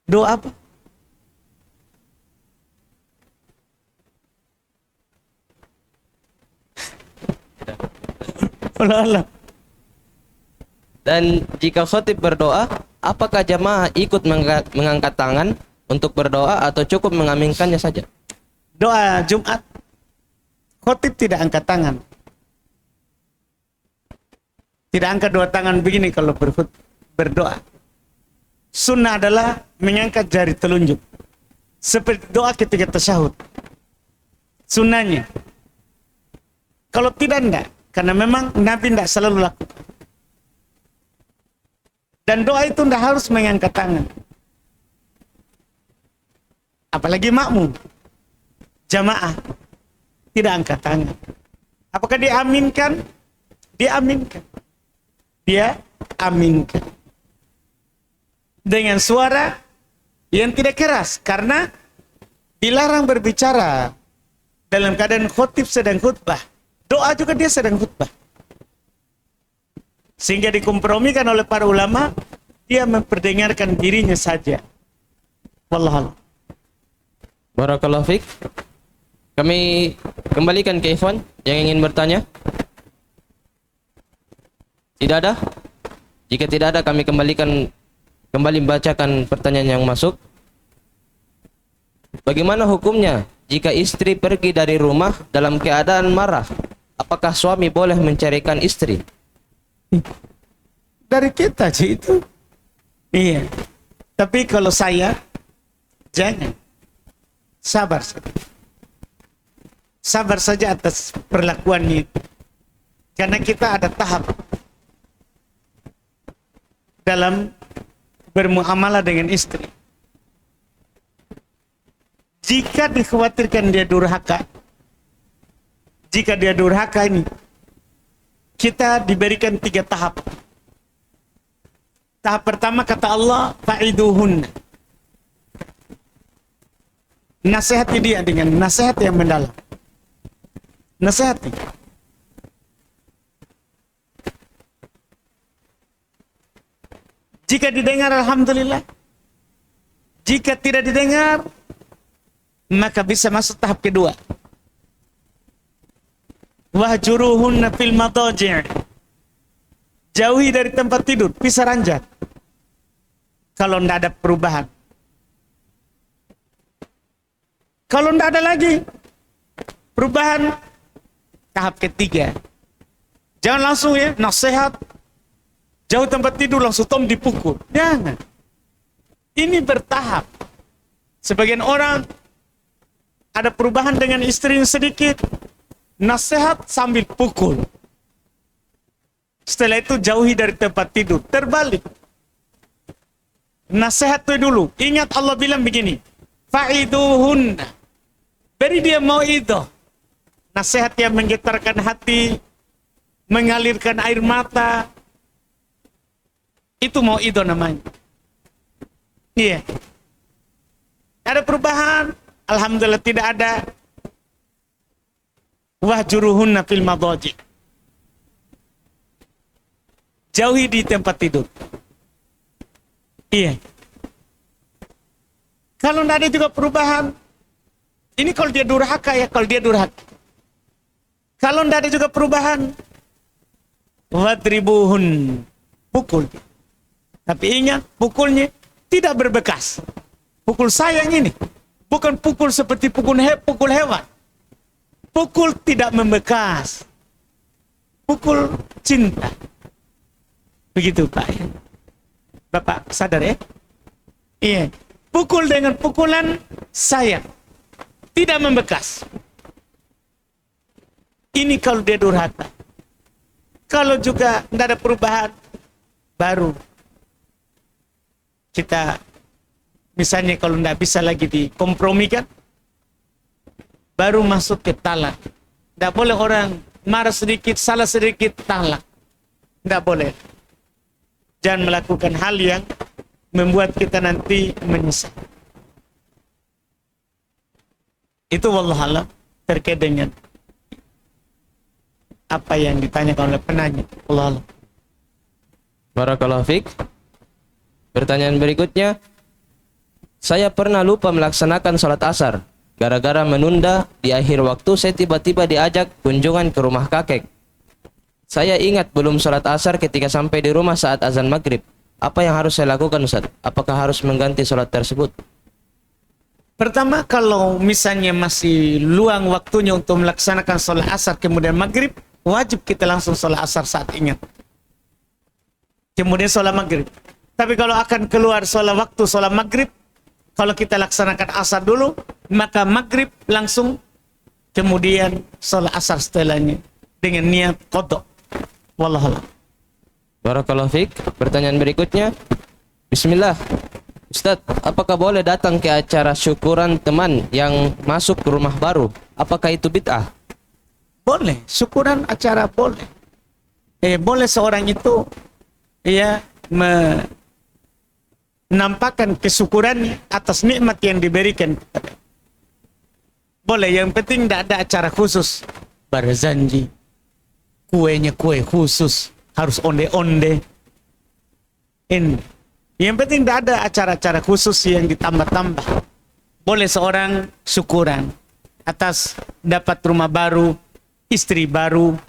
Doa apa? Allah. Dan jika khotib berdoa, apakah jamaah ikut mengangkat tangan untuk berdoa atau cukup mengaminkannya saja? Doa Jumat, khotib tidak angkat tangan. Tidak angkat 2 tangan begini kalau berdoa. Sunnah adalah mengangkat jari telunjuk. Seperti doa ketika tasyahud. Sunnahnya. Kalau tidak, enggak. Karena memang Nabi tidak selalu lakukan. Dan doa itu tidak harus mengangkat tangan. Apalagi makmum, jamaah, tidak angkat tangan. Apakah diaminkan? Diaminkan. Dia aminkan. Dengan suara yang tidak keras. Karena dilarang berbicara dalam keadaan khotib sedang khutbah. Doa juga dia sedang khutbah. Sehingga dikompromikan oleh para ulama, dia memperdengarkan dirinya saja. Wallahualam. Barakallahu fiik. Kami kembalikan ke Ikhwan yang ingin bertanya. Tidak ada? Jika tidak ada, kami kembali membacakan pertanyaan yang masuk. Bagaimana hukumnya jika istri pergi dari rumah dalam keadaan marah? Apakah suami boleh mencarikan istri? Dari kita sih itu. Iya. Tapi kalau saya, jangan. Sabar saja. Sabar saja atas perlakuannya itu. Karena kita ada tahap dalam bermuamalah dengan istri. Jika dikhawatirkan dia durhaka, jika dia durhaka ini, kita diberikan 3 tahap. Tahap pertama kata Allah, fa'iduhunna. Nasihati dia dengan nasihat yang mendalam. Nasihati. Jika didengar, alhamdulillah. Jika tidak didengar, maka bisa masuk tahap kedua. Wahjuruhunna fil madaji'. Jauhi dari tempat tidur, pisah ranjang. Kalau tidak ada perubahan. Kalau tidak ada lagi perubahan, tahap ketiga. Jangan langsung ya, nasihat. Jauh tempat tidur langsung dipukul. Jangan. Ini bertahap. Sebagian orang ada perubahan dengan istrinya sedikit, nasihat sambil pukul. Setelah itu jauhi dari tempat tidur. Terbalik. Nasihat itu dulu. Ingat Allah bilang begini. Fa'iduhunna. Beri dia mau'idah. Nasihat yang menggetarkan hati, mengalirkan air mata. Itu mau'idah namanya. Iya. Ada perubahan? Alhamdulillah tidak ada. Wahjuruhunna fil madaji'. Jauhi di tempat tidur. Iya. Kalau tidak ada juga perubahan, ini kalau dia durhaka ya, kalau dia durhaka. Kalau tidak ada juga perubahan, wadribuhun, pukul. Tapi ingat, pukulnya tidak berbekas. Pukul sayang ini, bukan pukul seperti pukul hewan. Pukul tidak membekas. Pukul cinta. Begitu Pak. Bapak sadar ya? Iya. Pukul dengan pukulan sayang. Tidak membekas. Ini kalau dia durhaka. Kalau juga tidak ada perubahan, baru kita misalnya kalau tidak bisa lagi dikompromikan, baru masuk ke talak. Tidak boleh orang marah sedikit, salah sedikit, talak. Tidak boleh. Jangan melakukan hal yang membuat kita nanti menyesal. Itu wallahualam terkait dengan apa yang ditanyakan oleh penanya. Wallahualam. Barakallahu fiik. Pertanyaan berikutnya. Saya pernah lupa melaksanakan sholat asar. Gara-gara menunda, di akhir waktu saya tiba-tiba diajak kunjungan ke rumah kakek. Saya ingat belum sholat asar ketika sampai di rumah saat azan maghrib. Apa yang harus saya lakukan Ustaz? Apakah harus mengganti sholat tersebut? Pertama, kalau misalnya masih luang waktunya untuk melaksanakan sholat asar kemudian maghrib, wajib kita langsung sholat asar saat ingat. Kemudian sholat maghrib. Tapi kalau akan keluar waktu sholat maghrib, kalau kita laksanakan asar dulu, maka maghrib langsung, kemudian sholat asar setelahnya. dengan niat qada. Wallahu a'lam. Barakallahu fiik. Pertanyaan berikutnya. Bismillah. Ustadz, apakah boleh datang ke acara syukuran teman yang masuk ke rumah baru? Apakah itu bid'ah? Boleh, syukuran acara boleh. Boleh seorang itu menampakkan kesyukurannya atas nikmat yang diberikan kepada. Boleh, yang penting tidak ada acara khusus. Barzanji, kuenya kue khusus, harus onde-onde. Yang penting tidak ada acara-acara khusus yang ditambah-tambah. Boleh seorang syukuran atas dapat rumah baru, istri baru,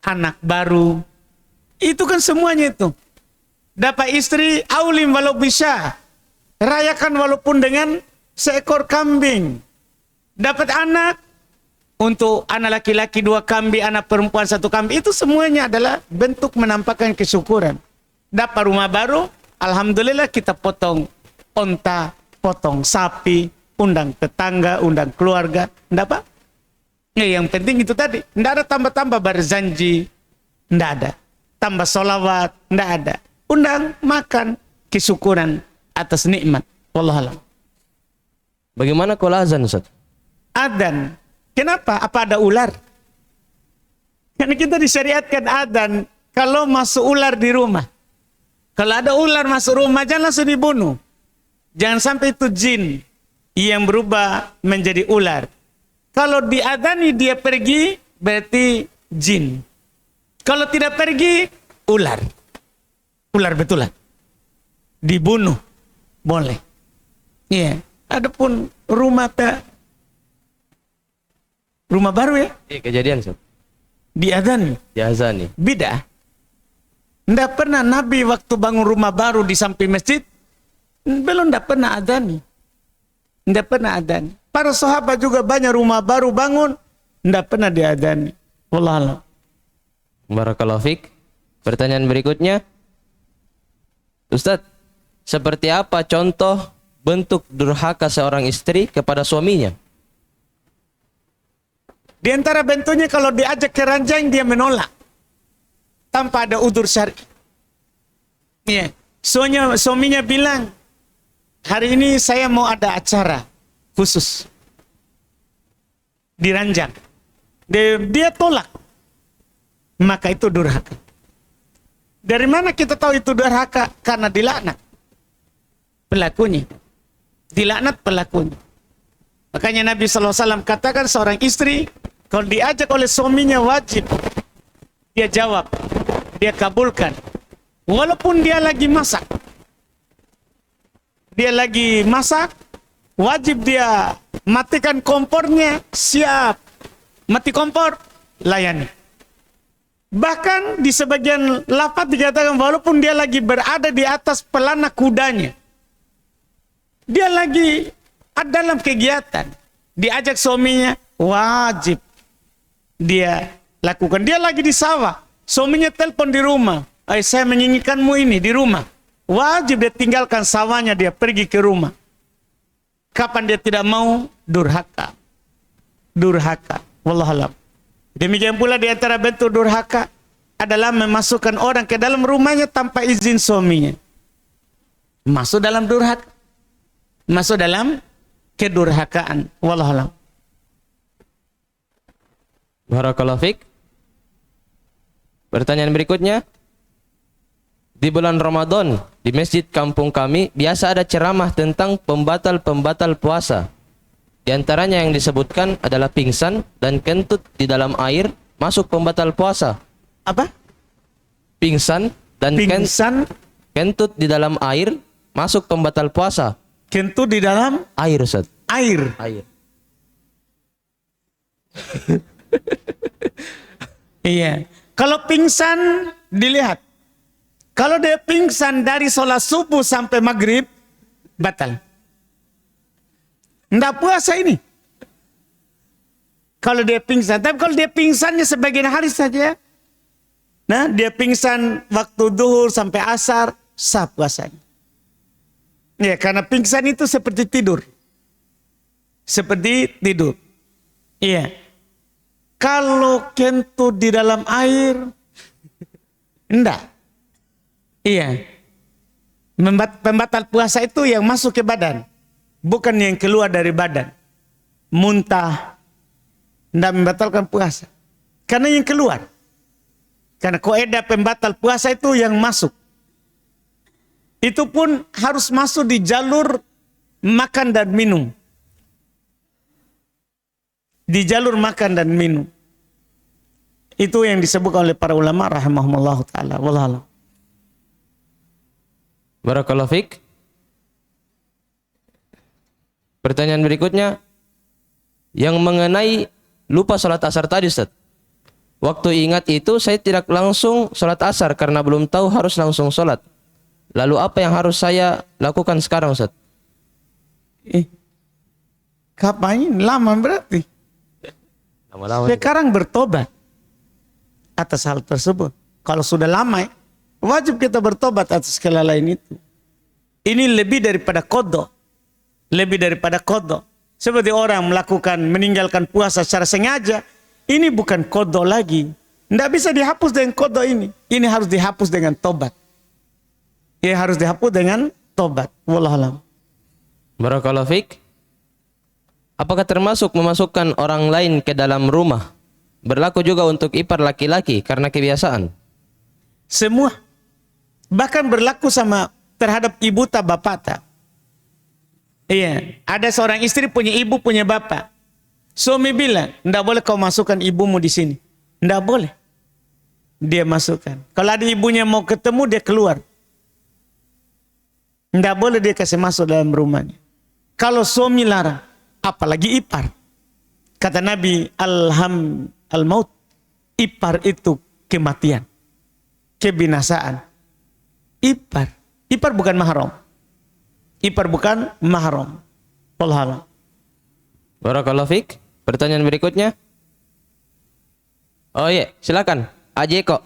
anak baru. Itu kan semuanya itu. Dapat istri, aulim walau bisa. Rayakan walaupun dengan seekor kambing. Dapat anak, untuk anak laki-laki 2 kambing, anak perempuan 1 kambing. Itu semuanya adalah bentuk menampakkan kesyukuran. Dapat rumah baru, alhamdulillah kita potong onta, potong sapi, undang tetangga, undang keluarga. Tidak apa? Yang penting itu tadi. Tidak ada tambah-tambah berzanji. Tidak ada. Tambah solawat. Tidak ada. Undang, makan, kesyukuran atas nikmat. Wallahualam. Bagaimana kalau azan, Ustaz? Adzan. Kenapa? Apa ada ular? Karena kita disyariatkan adzan kalau masuk ular di rumah. Kalau ada ular masuk rumah, jangan langsung dibunuh. Jangan sampai itu jin yang berubah menjadi ular. Kalau diadzani dia pergi, berarti jin. Kalau tidak pergi, ular. Ular betulan. Dibunuh. Boleh. Iya. Adapun rumah baru ya, Kejadian, Ustaz. diadzani. Diazani. Bid'ah. Tidak pernah Nabi waktu bangun rumah baru di samping masjid, belum tidak pernah adzani. Tidak pernah adzani. Para sahabat juga banyak rumah baru bangun, tidak pernah diadzani. Wallahualam. Barakallahu fiik. Pertanyaan berikutnya. Ustadz, seperti apa contoh bentuk durhaka seorang istri kepada suaminya? Di antara bentuknya kalau diajak ke ranjang dia menolak tanpa ada udzur syar'i. Iya. Suaminya bilang, hari ini saya mau ada acara khusus di ranjang. Dia tolak. Maka itu durhaka. Dari mana kita tahu itu durhaka? Karena dilaknat pelakunya. Dilaknat pelakunya. Makanya Nabi SAW katakan seorang istri kalau diajak oleh suaminya wajib dia jawab, dia kabulkan. Walaupun dia lagi masak. Dia lagi masak, wajib dia matikan kompornya, siap. Mati kompor, layani. Bahkan di sebagian lafaz dikatakan walaupun dia lagi berada di atas pelana kudanya. Dia lagi dalam kegiatan. Diajak suaminya, wajib dia lakukan. Dia lagi di sawah. Suaminya telepon di rumah. Saya menginginkanmu ini di rumah. Wajib dia tinggalkan sawahnya, dia pergi ke rumah. Kapan dia tidak mau? Durhaka. Durhaka. Wallahualam. Demikian pula di antara bentuk durhaka adalah memasukkan orang ke dalam rumahnya tanpa izin suaminya. Masuk dalam durhaka. Masuk dalam kedurhakaan. Wallahualam. Barakallahu fiik. Pertanyaan berikutnya. Di bulan Ramadan, di masjid kampung kami, biasa ada ceramah tentang pembatal-pembatal puasa. Di antaranya yang disebutkan adalah pingsan dan kentut di dalam air masuk pembatal puasa. Apa? Pingsan dan Pingsan, kentut di dalam air masuk pembatal puasa. kentut di dalam Air, Ustaz. air. Air. Iya. Kalau pingsan, dilihat. Kalau dia pingsan dari sholat subuh sampai maghrib, batal. Nggak puasa ini. Kalau dia pingsan. Tapi kalau dia pingsannya sebagian hari saja, nah dia pingsan waktu duhur sampai asar, sah puasanya. Ya, karena pingsan itu seperti tidur. Seperti tidur. Iya. Kalau kentut di dalam air, enggak. Iya. Pembatal puasa itu yang masuk ke badan, bukan yang keluar dari badan. Muntah, enggak membatalkan puasa. Karena yang keluar. Karena kaidah pembatal puasa itu yang masuk. Itu pun harus masuk di jalur makan dan minum. Di jalur makan dan minum. Itu yang disebut oleh para ulama rahimahumullah ta'ala. Wallahu. Barakallahu fiik. Pertanyaan berikutnya yang mengenai lupa sholat asar tadi, Ustaz. Waktu ingat itu saya tidak langsung sholat asar karena belum tahu harus langsung sholat. Lalu apa yang harus saya lakukan sekarang, Ustaz? Kapan? Lama berarti. Lama-lama. Sekarang bertobat atas hal tersebut. Kalau sudah lama, wajib kita bertobat atas kelalaian itu. Ini lebih daripada qadha. Lebih daripada qadha. Seperti orang meninggalkan puasa secara sengaja. Ini bukan qadha lagi. Tidak bisa dihapus dengan qadha ini. Ini harus dihapus dengan tobat. Ini harus dihapus dengan tobat. Wallahu a'lam. Barakallahu fiik. Apakah termasuk memasukkan orang lain ke dalam rumah? Berlaku juga untuk ipar laki-laki karena kebiasaan. Semua. Bahkan berlaku sama terhadap ibu tak bapak tak. Iya. Ada seorang istri punya ibu punya bapak. Suami bilang, tidak boleh kau masukkan ibumu di sini. Tidak boleh. Dia masukkan. Kalau ada ibunya mau ketemu dia keluar. Tidak boleh dia kasih masuk dalam rumahnya. Kalau suami larang, apalagi ipar. Kata Nabi, al-maut, ipar itu kematian, kebinasaan. Ipar bukan mahram. Ipar bukan mahram. Wallahu a'lam. Barakallahu fiik. Pertanyaan berikutnya. Oh iya, silakan. Aje kok.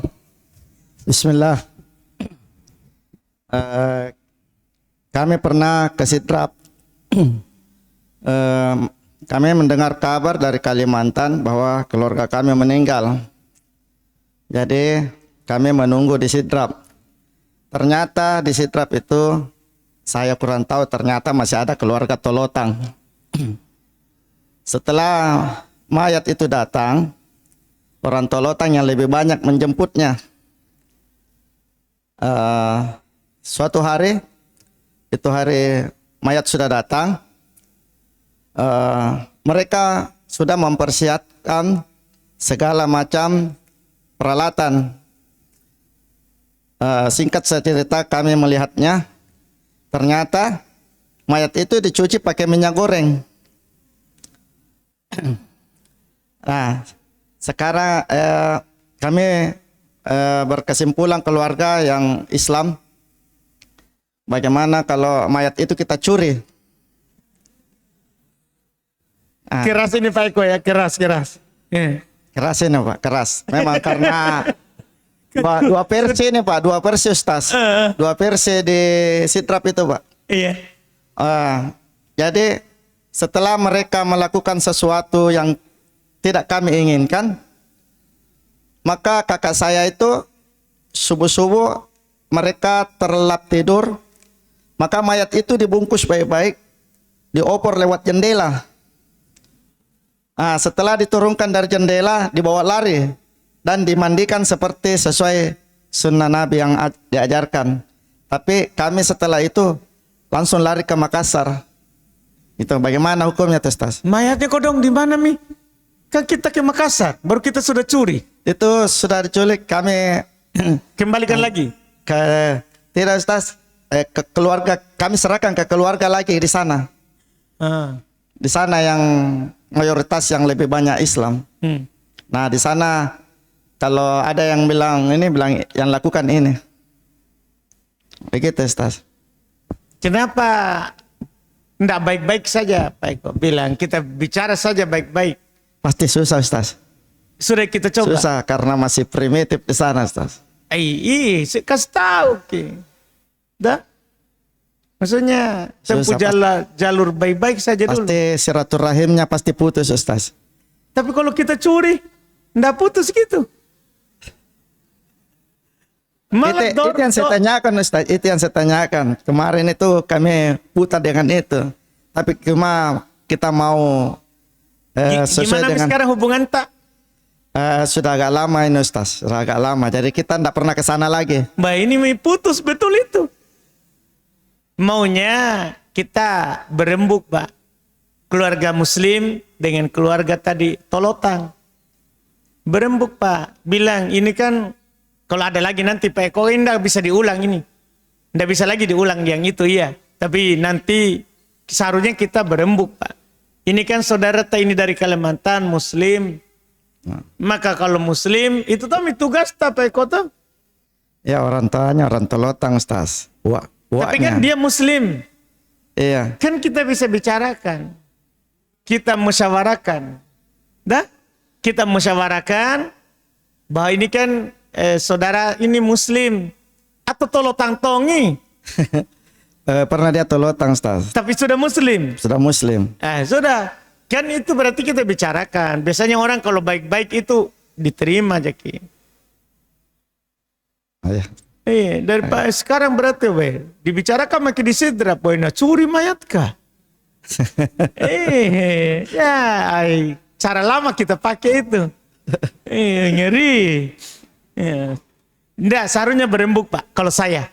Bismillah. Kami pernah ke Sidrap. Kami mendengar kabar dari Kalimantan bahwa keluarga kami meninggal. Jadi kami menunggu di Sidrap. Ternyata di Sidrap itu saya kurang tahu, ternyata masih ada keluarga Tolotang. Setelah mayat itu datang, orang Tolotang yang lebih banyak menjemputnya. Suatu hari, itu hari mayat sudah datang, mereka sudah mempersiapkan segala macam peralatan. Singkat cerita, kami melihatnya, ternyata mayat itu dicuci pakai minyak goreng. Nah, sekarang kami berkesimpulan keluarga yang Islam, bagaimana kalau mayat itu kita curi? Keras ini Pak Eko ya, keras. Keras ini Pak, keras. Memang karena dua versi ini Pak, dua versi Ustaz. Dua versi di Sidrap itu Pak. Iya. Jadi setelah mereka melakukan sesuatu yang tidak kami inginkan, maka kakak saya itu subuh-subuh mereka terlelap tidur, maka mayat itu dibungkus baik-baik, diopor lewat jendela. Setelah diturunkan dari jendela, dibawa lari dan dimandikan seperti sesuai sunnah Nabi yang diajarkan. Tapi kami setelah itu langsung lari ke Makassar. Itu bagaimana hukumnya, Ustaz? Mayatnya kodong di mana Mi? Kan kita ke Makassar, baru kita sudah curi. Itu sudah diculik, kami Kembalikan lagi. Tidak Ustaz, ke keluarga, kami serahkan ke keluarga lagi di sana. Di sana yang mayoritas yang lebih banyak Islam. Nah di sana kalau ada yang bilang ini, bilang yang lakukan ini. Begitu Ustaz. Kenapa enggak baik-baik saja Pak Eko? Bilang kita bicara saja baik-baik. Pasti susah Ustaz. Sudah kita coba. Susah karena masih primitif di sana Ustaz. Saya kasih tahu dah. Maksudnya tempuh jalur baik-baik saja dulu. Pasti silaturahimnya pasti putus Ustaz. Tapi kalau kita curi, Nggak putus gitu. Itu yang saya tanyakan Ustaz, itu yang saya tanyakan. Kemarin itu kami putar dengan itu. Tapi cuma kita mau sesuai gimana dengan sekarang hubungan tak? sudah agak lama ini Ustaz, sudah agak lama. Jadi kita tidak pernah ke sana lagi. Mbak ini putus betul itu. Maunya kita berembuk, Pak. Keluarga muslim dengan keluarga tadi Tolotang. Berembuk, Pak. Bilang ini kan kalau ada lagi nanti Pak Eko tidak bisa diulang ini. Tidak bisa lagi diulang yang itu iya. Tapi nanti seharusnya kita berembuk, Pak. Ini kan saudara ini dari Kalimantan muslim. Maka kalau muslim itu kami tugas Pak Eko tuh. Ya orang tuanya orang Tolotang Ustaz. Tapi kan dia muslim. Iya. Kan kita bisa bicarakan. Kita musyawarahkan. Dah? Kita musyawarahkan bahwa ini kan saudara ini muslim atau Tolotang tongi. Pernah dia Tolotang Ustaz. Tapi sudah muslim. Sudah muslim. Sudah. Kan itu berarti kita bicarakan. Biasanya orang kalau baik-baik itu diterima aja Ki. Iya. Dari Pak sekarang berarti dibicarakan makin disidra poinnya curi mayat kah? Cara lama kita pakai itu. Ngeri. Nggak, seharusnya berembuk Pak. Kalau saya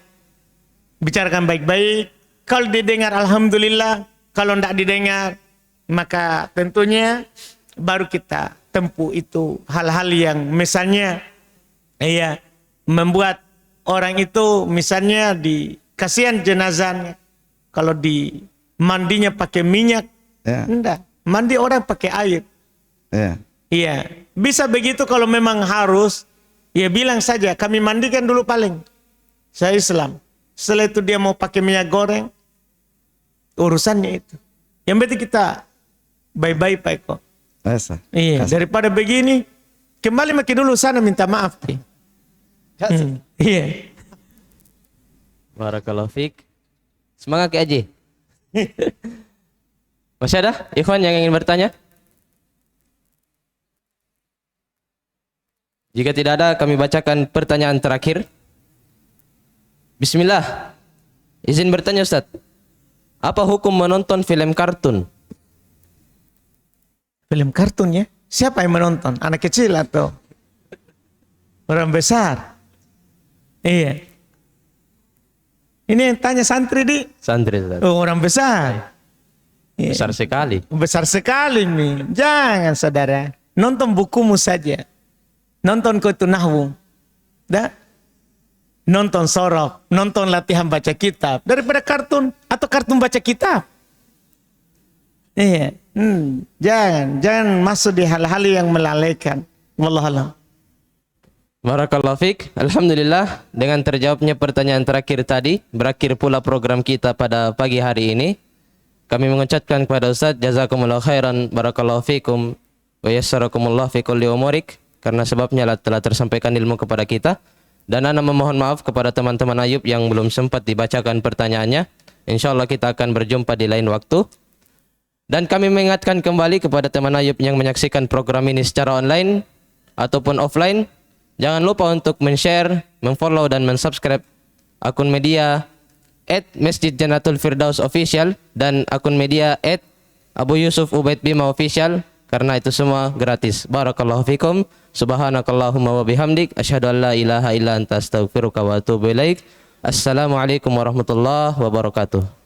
bicarakan baik-baik. Kalau didengar alhamdulillah. Kalau nggak didengar maka tentunya baru kita tempuh itu hal-hal yang misalnya membuat orang itu misalnya kasihan jenazahnya kalau di mandinya pakai minyak, enggak, mandi orang pakai air. Iya, bisa begitu kalau memang harus, ya bilang saja kami mandikan dulu paling. Saya Islam. Setelah itu dia mau pakai minyak goreng, urusannya itu. Yang penting kita bye-bye Pak Eko. Iya, daripada begini, kembali makin dulu sana minta maaf. Iya. Barakallahu fiik. Semangat Ki Haji. Masih ada ikhwan yang ingin bertanya? Jika tidak ada, kami bacakan pertanyaan terakhir. Bismillah. Izin bertanya Ustaz. Apa hukum menonton film kartun? Film kartun ya? Siapa yang menonton? Anak kecil atau orang besar? Iya. Ini yang tanya santri di? Santri Ustaz. Oh, orang besar. Besar sekali. Besar sekali nih. Jangan saudara. Nonton bukumu saja. Nonton Kutu Nahwu. Dah? Nonton sorok. Nonton latihan baca kitab. Daripada kartun. Atau kartun baca kitab. Iya. Jangan masuk di hal-hal yang melalaikan. Wallahualam. Barakallahu fiik. Alhamdulillah, dengan terjawabnya pertanyaan terakhir tadi, berakhir pula program kita pada pagi hari ini. Kami mengucapkan kepada Ustaz, jazakumullah khairan, barakallahu fiikum, wa yassarakumullah fi kulli umurik, karena sebabnya telah tersampaikan ilmu kepada kita. Dan ana memohon maaf kepada teman-teman Ayub yang belum sempat dibacakan pertanyaannya. Insyaallah kita akan berjumpa di lain waktu. Dan kami mengingatkan kembali kepada teman Ayub yang menyaksikan program ini secara online ataupun offline, jangan lupa untuk men-share, men-follow dan men-subscribe akun media @Masjid Jannatul Firdaus Official dan akun media @Abu Yusuf Ubaid Bima Official, karena itu semua gratis. Barakallahu fikum. Subhanakallahumma wa bihamdik asyhadu an la ilaha illa anta astaghfiruka wa atubu ilaik. Assalamualaikum warahmatullahi wabarakatuh.